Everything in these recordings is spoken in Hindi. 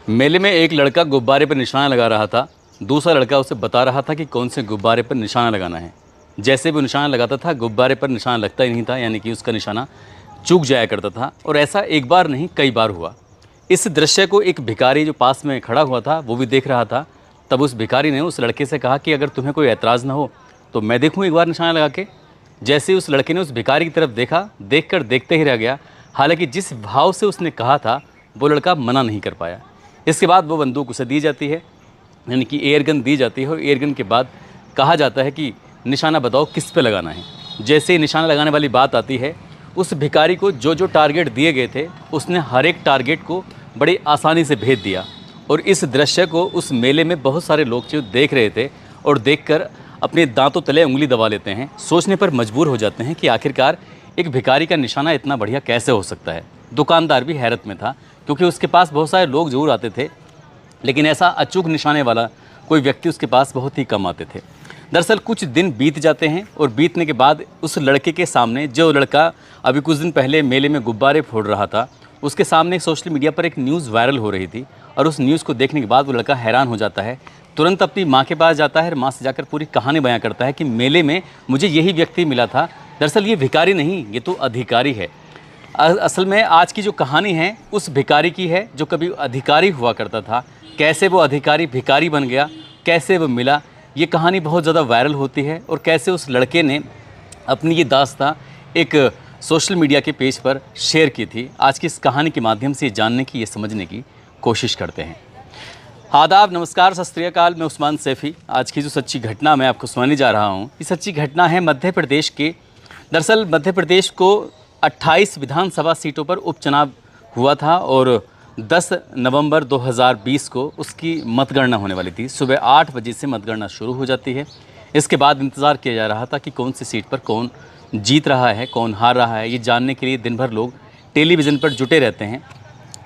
मेले में एक लड़का गुब्बारे पर निशाना लगा रहा था। दूसरा लड़का उसे बता रहा था कि कौन से गुब्बारे पर निशाना लगाना है। जैसे वो निशाना लगाता था, गुब्बारे पर निशाना लगता ही नहीं था, यानी कि उसका निशाना चूक जाया करता था। और ऐसा एक बार नहीं, कई बार हुआ। इस दृश्य को एक भिखारी जो पास में खड़ा हुआ था वो भी देख रहा था। तब उस भिखारी ने उस लड़के से कहा कि अगर तुम्हें कोई ऐतराज़ ना हो तो मैं देखूँ एक बार निशाना लगा के। जैसे उस लड़के ने उस भिखारी की तरफ देखा, देखकर देखते ही रह गया। हालांकि जिस भाव से उसने कहा था वो लड़का मना नहीं कर पाया। इसके बाद वो बंदूक उसे दी जाती है, यानी कि एयरगन दी जाती है। और एयरगन के बाद कहा जाता है कि निशाना बताओ किस पे लगाना है। जैसे ही निशाना लगाने वाली बात आती है, उस भिखारी को जो जो टारगेट दिए गए थे उसने हर एक टारगेट को बड़ी आसानी से भेद दिया। और इस दृश्य को उस मेले में बहुत सारे लोग जो देख रहे थे और देखकर अपने दांतों तले उंगली दबा लेते हैं, सोचने पर मजबूर हो जाते हैं कि आखिरकार एक भिखारी का निशाना इतना बढ़िया कैसे हो सकता है। दुकानदार भी हैरत में था, क्योंकि उसके पास बहुत सारे लोग जरूर आते थे, लेकिन ऐसा अचूक निशाने वाला कोई व्यक्ति उसके पास बहुत ही कम आते थे। दरअसल कुछ दिन बीत जाते हैं और बीतने के बाद उस लड़के के सामने, जो लड़का अभी कुछ दिन पहले मेले में गुब्बारे फोड़ रहा था, उसके सामने सोशल मीडिया पर एक न्यूज़ वायरल हो रही थी। और उस न्यूज़ को देखने के बाद वो लड़का हैरान हो जाता है। तुरंत अपनी माँ के पास जाता है और माँ से जाकर पूरी कहानी बयां करता है कि मेले में मुझे यही व्यक्ति मिला था। दरअसल ये भिखारी नहीं, ये तो अधिकारी है। असल में आज की जो कहानी है उस भिखारी की है जो कभी अधिकारी हुआ करता था। कैसे वो अधिकारी भिखारी बन गया, कैसे वो मिला, ये कहानी बहुत ज़्यादा वायरल होती है। और कैसे उस लड़के ने अपनी ये दास्तां एक सोशल मीडिया के पेज पर शेयर की थी। आज की इस कहानी के माध्यम से जानने की, ये समझने की कोशिश करते हैं। आदाब, नमस्कार, सत श्री अकाल। मैं उस्मान सैफ़ी। आज की जो सच्ची घटना मैं आपको सुनाने जा रहा हूँ, ये सच्ची घटना है मध्य प्रदेश के। दरअसल मध्य प्रदेश को 28 विधानसभा सीटों पर उपचुनाव हुआ था और 10 नवंबर 2020 को उसकी मतगणना होने वाली थी। सुबह 8 बजे से मतगणना शुरू हो जाती है। इसके बाद इंतज़ार किया जा रहा था कि कौन सी सीट पर कौन जीत रहा है, कौन हार रहा है। ये जानने के लिए दिन भर लोग टेलीविज़न पर जुटे रहते हैं।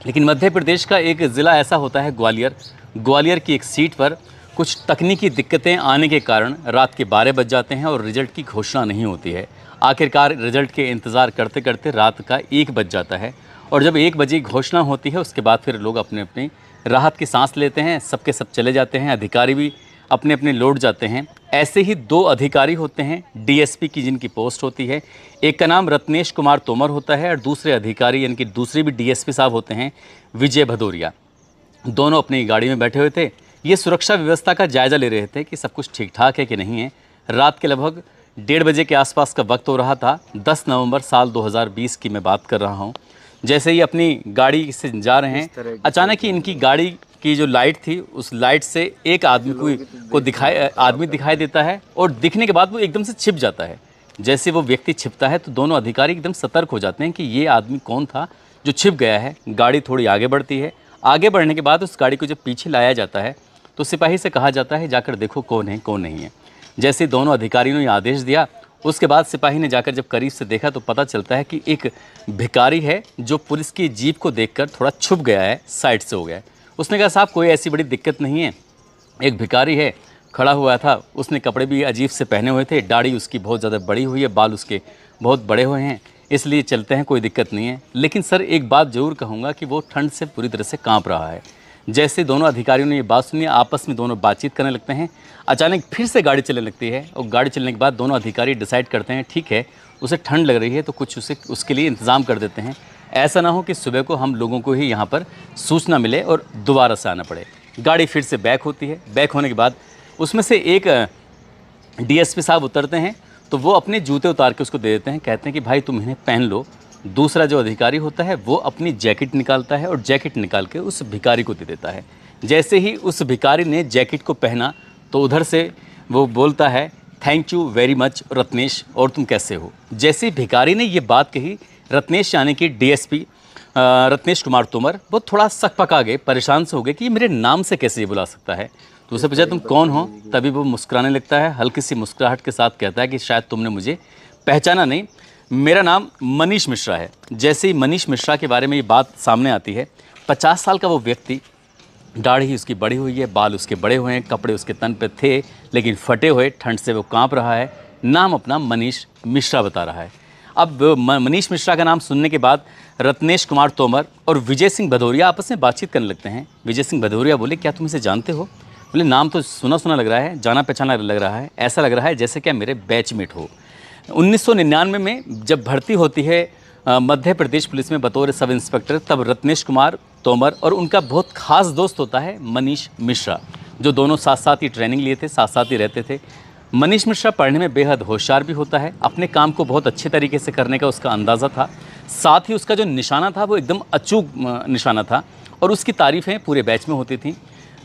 लेकिन मध्य प्रदेश का एक ज़िला ऐसा होता है ग्वालियर। ग्वालियर की एक सीट पर कुछ तकनीकी दिक्कतें आने के कारण रात के 12 बज जाते हैं और रिज़ल्ट की घोषणा नहीं होती है। आखिरकार रिज़ल्ट के इंतज़ार करते करते रात का 1 बज जाता है। और जब 1 बजे घोषणा होती है, उसके बाद फिर लोग अपने अपने राहत की सांस लेते हैं। सबके सब चले जाते हैं, अधिकारी भी अपने अपने लौट जाते हैं। ऐसे ही 2 अधिकारी होते हैं डीएसपी की, जिनकी पोस्ट होती है। एक का नाम रत्नेश कुमार तोमर होता है और दूसरे अधिकारी, यानी कि दूसरे भी डीएसपी साहब होते हैं, विजय भदौरिया। दोनों अपनी गाड़ी में बैठे हुए थे। ये सुरक्षा व्यवस्था का जायज़ा ले रहे थे कि सब कुछ ठीक ठाक है कि नहीं है। रात के लगभग 1:30 बजे के आसपास का वक्त हो रहा था। 10 नवंबर साल 2020 की मैं बात कर रहा हूँ। जैसे ही अपनी गाड़ी से जा रहे हैं, अचानक ही इनकी गाड़ी की जो लाइट थी, उस लाइट से एक आदमी को दिखाई देता है और दिखने के बाद वो एकदम से छिप जाता है। जैसे वो व्यक्ति छिपता है तो दोनों अधिकारी एकदम सतर्क हो जाते हैं कि ये आदमी कौन था जो छिप गया है। गाड़ी थोड़ी आगे बढ़ती है। आगे बढ़ने के बाद उस गाड़ी को जब पीछे लाया जाता है तो सिपाही से कहा जाता है जाकर देखो कौन है कौन नहीं है। जैसे दोनों अधिकारियों ने आदेश दिया, उसके बाद सिपाही ने जाकर जब करीब से देखा तो पता चलता है कि एक भिखारी है जो पुलिस की जीप को देखकर थोड़ा छुप गया है, साइड से हो गया है। उसने कहा साहब कोई ऐसी बड़ी दिक्कत नहीं है, एक भिखारी है खड़ा हुआ था, उसने कपड़े भी अजीब से पहने हुए थे, दाढ़ी उसकी बहुत ज़्यादा बड़ी हुई है, बाल उसके बहुत बड़े हुए हैं, इसलिए चलते हैं, कोई दिक्कत नहीं है। लेकिन सर एक बात ज़रूर कहूँगा कि वो ठंड से पूरी तरह से काँप रहा है। जैसे दोनों अधिकारियों ने ये बात सुनी, आपस में दोनों बातचीत करने लगते हैं। अचानक फिर से गाड़ी चलने लगती है और गाड़ी चलने के बाद दोनों अधिकारी डिसाइड करते हैं ठीक है, उसे ठंड लग रही है तो कुछ उसके लिए इंतज़ाम कर देते हैं। ऐसा ना हो कि सुबह को हम लोगों को ही यहाँ पर सूचना मिले और दोबारा से आना पड़े। गाड़ी फिर से बैक होती है। बैक होने के बाद उसमें से एक डीएसपी साहब उतरते हैं तो वो अपने जूते उतार के उसको दे देते हैं। कहते हैं कि भाई तुम इन्हें पहन लो। दूसरा जो अधिकारी होता है वो अपनी जैकेट निकालता है और जैकेट निकाल के उस भिखारी को दे देता है। जैसे ही उस भिखारी ने जैकेट को पहना तो उधर से वो बोलता है thank you very much Ratnesh, और तुम कैसे हो। जैसे ही भिखारी ने ये बात कही, रत्नेश यानी कि डीएसपी रत्नेश कुमार तोमर, वो थोड़ा सकपका गए, परेशान से हो गए कि ये मेरे नाम से कैसे ये बुला सकता है। तो उसे पूछा तुम कौन हो। तभी वो मुस्कुराने लगता है, हल्की सी मुस्कुराहट के साथ कहता है कि शायद तुमने मुझे पहचाना नहीं, मेरा नाम मनीष मिश्रा है। जैसे ही मनीष मिश्रा के बारे में ये बात सामने आती है, 50 साल का वो व्यक्ति, दाढ़ी उसकी बड़ी हुई है, बाल उसके बड़े हुए हैं, कपड़े उसके तन पे थे लेकिन फटे हुए, ठंड से वो कांप रहा है। नाम अपना मनीष मिश्रा बता रहा है। अब मनीष मिश्रा का नाम सुनने के बाद रत्नेश कुमार तोमर और विजय सिंह भदौरिया आपस में बातचीत करने लगते हैं। विजय सिंह भदौरिया बोले, क्या तुम इसे जानते हो? बोले, नाम तो सुना सुना लग रहा है, जाना पहचाना लग रहा है, ऐसा लग रहा है जैसे क्या मेरे बैचमेट हो। 1999 में जब भर्ती होती है मध्य प्रदेश पुलिस में बतौर सब इंस्पेक्टर, तब रत्नेश कुमार तोमर और उनका बहुत खास दोस्त होता है मनीष मिश्रा, जो दोनों साथ साथ ही ट्रेनिंग लिए थे, साथ साथ ही रहते थे। मनीष मिश्रा पढ़ने में बेहद होशियार भी होता है, अपने काम को बहुत अच्छे तरीके से करने का उसका अंदाज़ा था, साथ ही उसका जो निशाना था वो एकदम अचूक निशाना था और उसकी तारीफ़ें पूरे बैच में होती थी।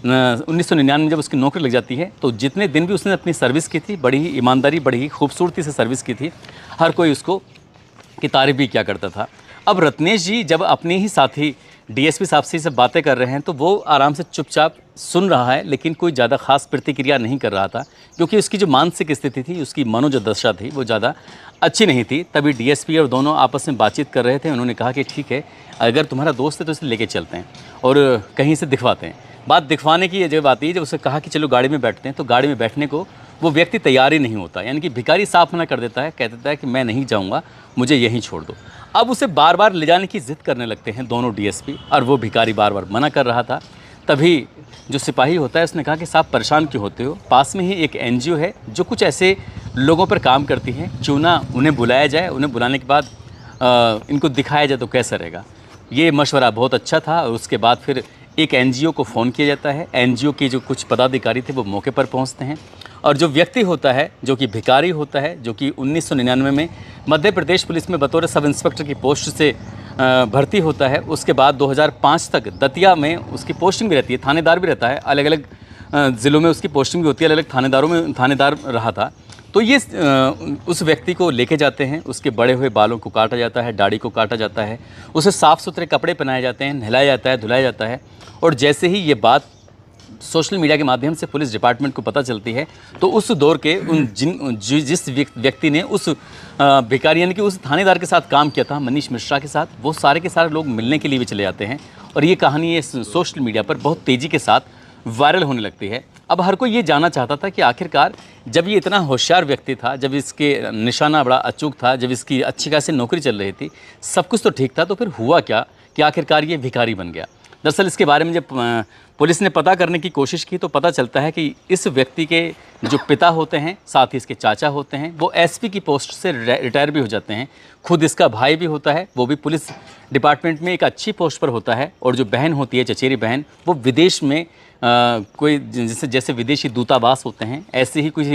1999 में जब उसकी नौकरी लग जाती है तो जितने दिन भी उसने अपनी सर्विस की थी, बड़ी ही ईमानदारी, बड़ी ही खूबसूरती से सर्विस की थी, हर कोई उसको की तारीफ भी किया करता था। अब रत्नेश जी जब अपने ही साथी डीएसपी साहब से बातें कर रहे हैं तो वो आराम से चुपचाप सुन रहा है, लेकिन कोई ज़्यादा खास प्रतिक्रिया नहीं कर रहा था, क्योंकि उसकी जो मानसिक स्थिति थी, उसकी मनोज दशा थी, वो ज़्यादा अच्छी नहीं थी। तभी डीएसपी और दोनों आपस में बातचीत कर रहे थे। उन्होंने कहा कि ठीक है, अगर तुम्हारा दोस्त है तो इसे लेके चलते हैं और कहीं से दिखवाते हैं। बात दिखवाने की जब आती है, जब उसे कहा कि चलो गाड़ी में बैठते हैं, तो गाड़ी में बैठने को वो व्यक्ति तैयार ही नहीं होता, यानी कि भिखारी साफ मना कर देता है, कह देता है कि मैं नहीं जाऊँगा, मुझे यहीं छोड़ दो। अब उसे बार बार ले जाने की जिद करने लगते हैं दोनों डीएसपी, और वो भिखारी बार बार मना कर रहा था। तभी जो सिपाही होता है उसने कहा कि साहब परेशान क्यों होते हो, पास में ही एक एनजीओ है जो कुछ ऐसे लोगों पर काम करती है, क्यों ना उन्हें बुलाया जाए, उन्हें बुलाने के बाद इनको दिखाया जाए तो कैसा रहेगा। ये मशवरा बहुत अच्छा था और उसके बाद फिर एक एनजीओ को फ़ोन किया जाता है। एनजीओ के जो कुछ पदाधिकारी थे वो मौके पर पहुंचते हैं और जो व्यक्ति होता है, जो कि भिखारी होता है, जो कि 1999 में मध्य प्रदेश पुलिस में बतौर सब इंस्पेक्टर की पोस्ट से भर्ती होता है, उसके बाद 2005 तक दतिया में उसकी पोस्टिंग भी रहती है, थानेदार भी रहता है, अलग अलग ज़िलों में उसकी पोस्टिंग भी होती है, अलग अलग थानेदारों में थानेदार रहा था। तो ये उस व्यक्ति को लेके जाते हैं, उसके बड़े हुए बालों को काटा जाता है, दाढ़ी को काटा जाता है, उसे साफ़ सुथरे कपड़े पहनाए जाते हैं, नहलाया जाता है, धुलाया जाता है। और जैसे ही ये बात सोशल मीडिया के माध्यम से पुलिस डिपार्टमेंट को पता चलती है तो उस दौर के जिस व्यक्ति ने उस भिखारी यानी कि उस थानेदार के साथ काम किया था, मनीष मिश्रा के साथ, वो सारे के सारे लोग मिलने के लिए भी चले जाते हैं और ये कहानी ये सोशल मीडिया पर बहुत तेज़ी के साथ वायरल होने लगती है। अब हर कोई ये जानना चाहता था कि आखिरकार जब ये इतना होशियार व्यक्ति था, जब इसके निशाना बड़ा अचूक था, जब इसकी अच्छी खासी नौकरी चल रही थी, सब कुछ तो ठीक था, तो फिर हुआ क्या कि आखिरकार ये भिखारी बन गया। दरअसल इसके बारे में जब पुलिस ने पता करने की कोशिश की तो पता चलता है कि इस व्यक्ति के जो पिता होते हैं, साथ ही इसके चाचा होते हैं, वो एसपी की पोस्ट से रिटायर भी हो जाते हैं। खुद इसका भाई भी होता है, वो भी पुलिस डिपार्टमेंट में एक अच्छी पोस्ट पर होता है, और जो बहन होती है, चचेरी बहन, वो विदेश में कोई जैसे विदेशी दूतावास होते हैं, ऐसे ही कुछ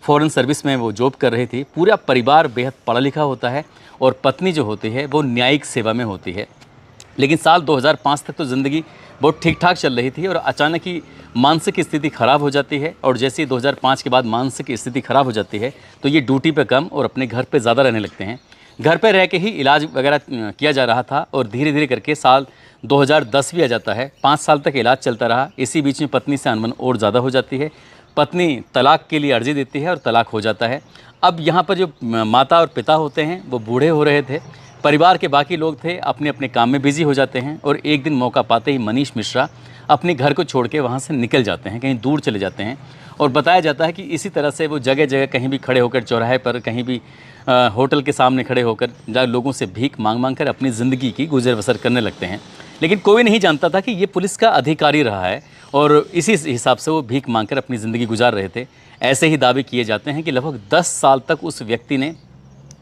फॉरेन सर्विस में वो जॉब कर रही थी। पूरा परिवार बेहद पढ़ा लिखा होता है और पत्नी जो होती है वो न्यायिक सेवा में होती है। लेकिन साल 2005 तक तो ज़िंदगी बहुत ठीक ठाक चल रही थी और अचानक ही मानसिक स्थिति ख़राब हो जाती है, और जैसे ही 2005 के बाद मानसिक स्थिति ख़राब हो जाती है तो ये ड्यूटी पे कम और अपने घर पे ज़्यादा रहने लगते हैं। घर पे रह के ही इलाज वगैरह किया जा रहा था और धीरे धीरे करके साल 2010 भी आ जाता है। 5 साल तक इलाज चलता रहा। इसी बीच में पत्नी से अनबन और ज़्यादा हो जाती है। पत्नी तलाक के लिए अर्जी देती है और तलाक हो जाता है। अब यहाँ पर जो माता और पिता होते हैं वो बूढ़े हो रहे थे, परिवार के बाकी लोग थे अपने अपने काम में बिजी हो जाते हैं, और एक दिन मौका पाते ही मनीष मिश्रा अपने घर को छोड़ के वहाँ से निकल जाते हैं, कहीं दूर चले जाते हैं। और बताया जाता है कि इसी तरह से वो जगह जगह कहीं भी खड़े होकर, चौराहे पर, कहीं भी होटल के सामने खड़े होकर जहाँ लोगों से भीख मांग मांग कर अपनी ज़िंदगी की गुजर बसर करने लगते हैं। लेकिन कोई नहीं जानता था कि ये पुलिस का अधिकारी रहा है और इसी हिसाब से वो भीख मांग कर अपनी ज़िंदगी गुजार रहे थे। ऐसे ही दावे किए जाते हैं कि लगभग 10 साल तक उस व्यक्ति ने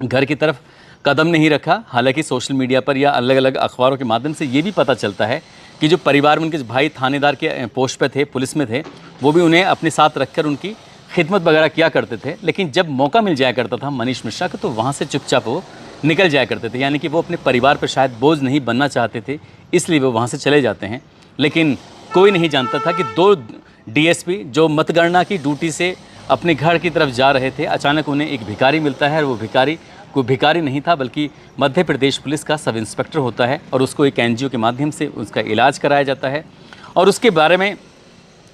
घर की तरफ कदम नहीं रखा। हालांकि सोशल मीडिया पर या अलग अलग अखबारों के माध्यम से ये भी पता चलता है कि जो परिवार में उनके भाई थानेदार के पोस्ट पे थे, पुलिस में थे, वो भी उन्हें अपने साथ रखकर उनकी खिदमत वगैरह किया करते थे। लेकिन जब मौका मिल जाया करता था मनीष मिश्रा को तो वहाँ से चुपचाप वो निकल जाया करते थे, यानी कि वो अपने परिवार पर शायद बोझ नहीं बनना चाहते थे, इसलिए वो वहाँ से चले जाते हैं। लेकिन कोई नहीं जानता था कि 2 डीएसपी जो मतगणना की ड्यूटी से अपने घर की तरफ जा रहे थे, अचानक उन्हें एक भिखारी मिलता है, और वो भिखारी कोई भिखारी नहीं था बल्कि मध्य प्रदेश पुलिस का सब इंस्पेक्टर होता है, और उसको एक एनजीओ के माध्यम से उसका इलाज कराया जाता है। और उसके बारे में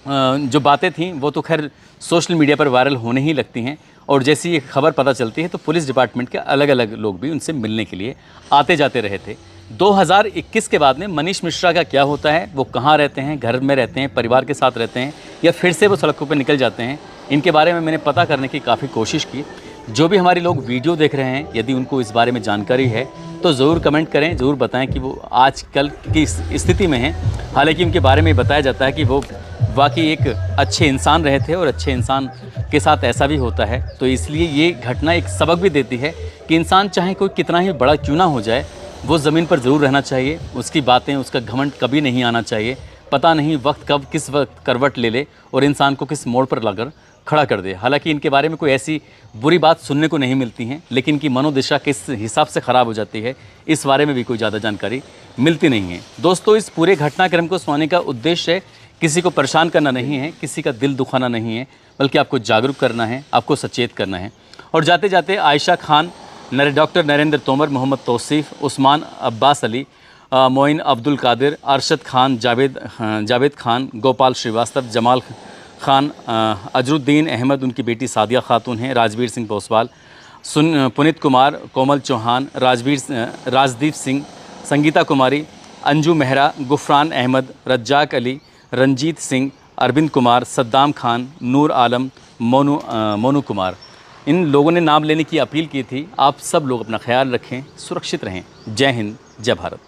जो बातें थीं वो तो खैर सोशल मीडिया पर वायरल होने ही लगती हैं, और जैसी ये खबर पता चलती है तो पुलिस डिपार्टमेंट के अलग अलग लोग भी उनसे मिलने के लिए आते जाते रहे थे। 2021 के बाद में मनीष मिश्रा का क्या होता है, वो कहाँ रहते हैं, घर में रहते हैं, परिवार के साथ रहते हैं, या फिर से वो सड़कों पर निकल जाते हैं, इनके बारे में मैंने पता करने की काफ़ी कोशिश की। जो भी हमारे लोग वीडियो देख रहे हैं, यदि उनको इस बारे में जानकारी है तो ज़रूर कमेंट करें, ज़रूर बताएं कि वो आजकल की स्थिति में हैं। हालांकि उनके बारे में बताया जाता है कि वो वाकई एक अच्छे इंसान रहे थे और अच्छे इंसान के साथ ऐसा भी होता है। तो इसलिए ये घटना एक सबक भी देती है कि इंसान चाहे कोई कितना ही बड़ा क्यों ना हो जाए, वो ज़मीन पर ज़रूर रहना चाहिए। उसकी बातें, उसका घमंड कभी नहीं आना चाहिए। पता नहीं वक्त कब किस वक्त करवट ले ले और इंसान को किस मोड़ पर लाकर खड़ा कर दे। हालांकि इनके बारे में कोई ऐसी बुरी बात सुनने को नहीं मिलती हैं, लेकिन इनकी मनोदशा किस हिसाब से ख़राब हो जाती है इस बारे में भी कोई ज़्यादा जानकारी मिलती नहीं है। दोस्तों, इस पूरे घटनाक्रम को सुनाने का उद्देश्य किसी को परेशान करना नहीं है, किसी का दिल दुखाना नहीं है, बल्कि आपको जागरूक करना है, आपको सचेत करना है। और जाते जाते आयशा खान, डॉक्टर नरेंद्र तोमर, मोहम्मद तौसीफ़, उस्मान अब्बास अली, मोइन अब्दुल कादिर, अरशद खान, जावेद खान, गोपाल श्रीवास्तव, जमाल खान, अजरुद्दीन अहमद, उनकी बेटी सादिया खातून हैं, राजवीर सिंह पोसवाल, पुनीत कुमार, कोमल चौहान, राजदीप सिंह, संगीता कुमारी, अंजू मेहरा, गुफरान अहमद, रज्जाक अली, रंजीत सिंह, अरविंद कुमार, सद्दाम खान, नूर आलम, मोनू कुमार, इन लोगों ने नाम लेने की अपील की थी। आप सब लोग अपना ख्याल रखें, सुरक्षित रहें। जय हिंद, जय भारत।